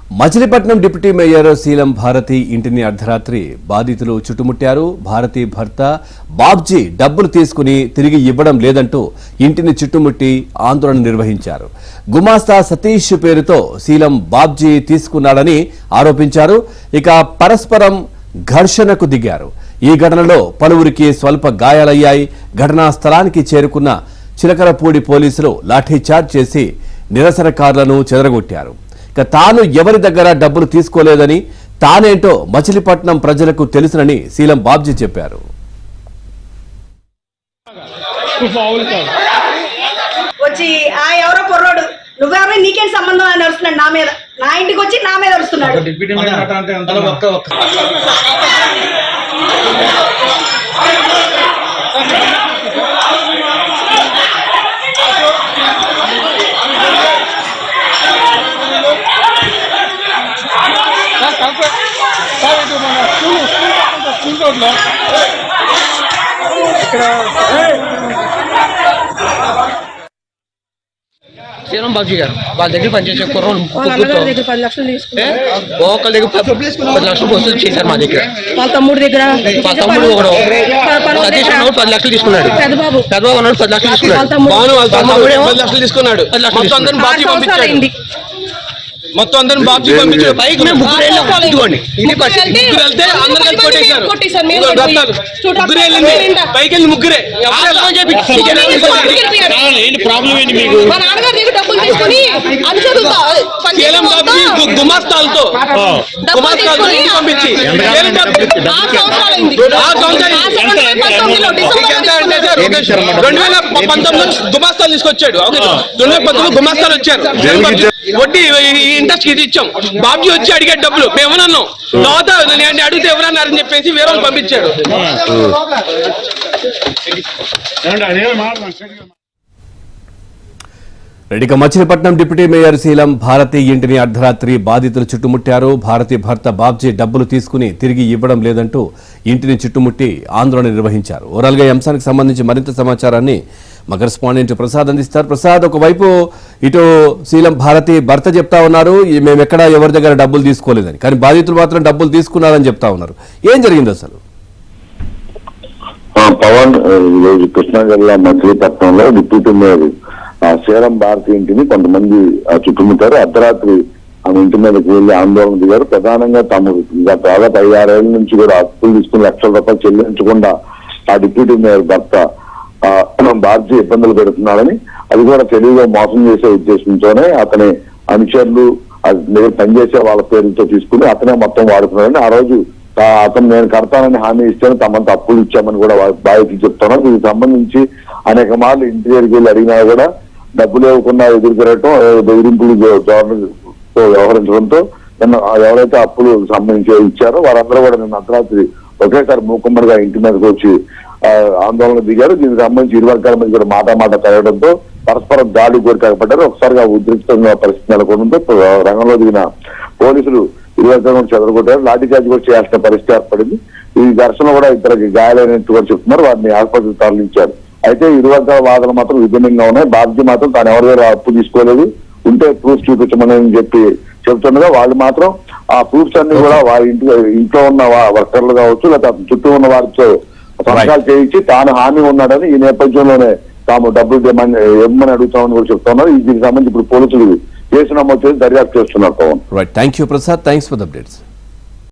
Machilipatnam deputy mayor శీలం భారతి ఇంటిని అర్ధరాత్రి బాధితులు చుట్టుముట్టారు. భారతి భర్త బాబ్జీ డబ్బులు తీసుకుని తిరిగి ఇవ్వడం లేదంటూ ఇంటిని చుట్టుముట్టి ఆందోళన నిర్వహించారు. గుమాస్తా సతీష్ పేరుతో శీలం బాబ్జీ తీసుకున్నాడని ఆరోపించారు. ఇక పరస్పరం ఘర్షణకు దిగారు. ఈ ఘటనలో పలువురికి స్వల్ప గాయాలయ్యాయి. ఘటనా స్థలానికి చేరుకున్న చిలకలపూడి పోలీసులు లాఠీచార్జ్ చేసి నిరసనకారులను చెదరగొట్టారు. తాను ఎవరి దగ్గర డబ్బులు తీసుకోలేదని, తానేంటో మచిలీపట్నం ప్రజలకు తెలుసునని శీలం బాబ్జీ చెప్పారు. వచ్చి ఎవరో కుర్రోడు నువ్వెవరో నీకేం సంబంధం అని అరుస్తున్నాడు. నా మీద, నా ఇంటికి వచ్చి నా మీద అరుస్తున్నాడు. శీలం బాబ్జీ గారు వాళ్ళ దగ్గర పనిచేసే కుర్రోళ్ళు $10 లక్షలు తీసుకున్నారు. ఒకళ్ళ దగ్గర 10 లక్షలు వసూలు చేశారు. మా దగ్గర వాళ్ళ తమ్ముడు దగ్గర సతీష్ అన్నాడు 10 లక్షలు తీసుకున్నాడు. పెద్దబాబు అన్నాడు 10 లక్షలు తీసుకున్నాడు. వాళ్ళ తమ్ముడు 10 లక్షలు తీసుకున్నాడు. మొత్తం అందరిని బాబ్జీ పంపించాడు. మొత్తం అందరిని బాబ్జీ పంపించాడు. పైకి మేము ముగ్గురు పైకి వెళ్ళి ముగ్గురే గుమాస్తాలతో పంపించి 2019 గుమాస్తాలు తీసుకొచ్చాడు. 2019 గుమాస్తాలు వచ్చారు. వడ్డీ ఇంట్రెస్ట్ ఇది ఇచ్చాం. బాబ్జీ వచ్చి అడిగాడు డబ్బులు. మేము ఏమన్నాం తర్వాత నేను అడిగితే ఎవరన్నారని చెప్పేసి వేరే వాళ్ళు పంపించాడు. రెడ్డిక మచిలీపట్నం డిప్యూటీ మేయర్ శీలం భారతి ఇంటిని అర్ధరాత్రి బాధితులు చుట్టుముట్టారు. భారతి భర్త బాబ్జీ డబ్బులు తీసుకుని తిరిగి ఇవ్వడం లేదంటూ ఇంటిని చుట్టుముట్టి ఆందోళన నిర్వహించారు. ఓవరాల్గా ఈ అంశానికి సంబంధించి మరింత సమాచారాన్ని మా కరెస్పాండెంట్ ప్రసాద్ అందిస్తారు. ప్రసాద్, ఒకవైపు ఇటు శీలం భారతి భర్త చెప్తా ఉన్నారు మేము ఎక్కడ ఎవరి దగ్గర డబ్బులు తీసుకోలేదని, కానీ బాధితులు మాత్రం డబ్బులు తీసుకున్నారని చెప్తా ఉన్నారు. ఏం జరిగింది అసలు? పవన్, ఈరోజు కృష్ణా జిల్లా మచిలీపట్నంలో డిప్యూటీ మేయర్ శీలం భారతి ఇంటిని కొంతమంది చుట్టుముట్టారు. అర్ధరాత్రి ఆమె ఇంటి మీదకి వెళ్లి ఆందోళన దిగారు. ప్రధానంగా తాము దాదాపు 5-6 ఏళ్ల నుంచి కూడా అప్పులు తీసుకుని ₹1,00,000 చెల్లించకుండా ఆ డిప్యూటీ మేయర్ భర్త బాబ్జీ ఇబ్బందులు పెడుతున్నాడని, అది కూడా తెలివిగా మోసం చేసే ఉద్దేశంతోనే అతని అనుచరులు దగ్గర పనిచేసే వాళ్ళ పేరుతో తీసుకుని అతనే మొత్తం వాడుతున్నాడని, ఆ రోజు అతను నేను కడతానని హామీ ఇస్తాను, తమంతా అప్పులు ఇచ్చామని కూడా బాధితులు చెప్తున్నారు. దీనికి సంబంధించి అనేక మార్లు ఇంటి దగ్గరికి వెళ్ళి అడిగినా కూడా డబ్బులు ఇవ్వకుండా ఎదురు తిరగటం, బెదిరింపులు తో వ్యవహరించడంతో నిన్న ఎవరైతే అప్పులు సంబంధించి ఇచ్చారో వారందరూ కూడా నిన్న అర్ధరాత్రి ఒకేసారి మూకుమ్మడిగా ఇంటి మీదకి వచ్చి ఆందోళన దిగారు. దీనికి సంబంధించి ఇరు వర్గాల మధ్య కూడా మాట కలగడంతో పరస్పరం దాడి కోరికపడ్డారు. ఒకసారిగా ఉద్రిక్తంగా పరిస్థితి నెలకొనడంతో రంగంలో దిగిన పోలీసులు ఇరు వర్గాలను చెదరగొట్టారు. లాఠీచార్జ్ కూడా చేయాల్సిన పరిస్థితి ఏర్పడింది. ఈ ఘర్షణ కూడా ఇద్దరికి గాయాలైనట్టు కూడా చెప్తున్నారు. వారిని ఆసుపత్రికి తరలించారు. అయితే ఇరు వర్గాల వాదనలు మాత్రం విభిన్నంగా ఉన్నాయి. బాబ్జీ మాత్రం తాను ఎవరి దగ్గర అప్పు తీసుకోలేదు, ఉంటే ప్రూఫ్ చూపించమని చెప్పి చెబుతుండగా వాళ్ళు మాత్రం ఆ ప్రూఫ్స్ అన్ని కూడా వారి ఇంట్లో ఉన్న వర్కర్లు కావచ్చు, లేకపోతే చుట్టూ ఉన్న వారితో సంతకాలు చేయించి తాను హామీ ఉన్నాడని ఈ నేపథ్యంలోనే తాము డబ్బులు ఇవ్వమని అడుగుతామని కూడా చెప్తున్నారు. దీనికి సంబంధించి ఇప్పుడు పోలీసులు కేసు నమోదు చేసి దర్యాప్తు చేస్తున్నారు. Pavan, right, thank you Prasad, thanks for the updates.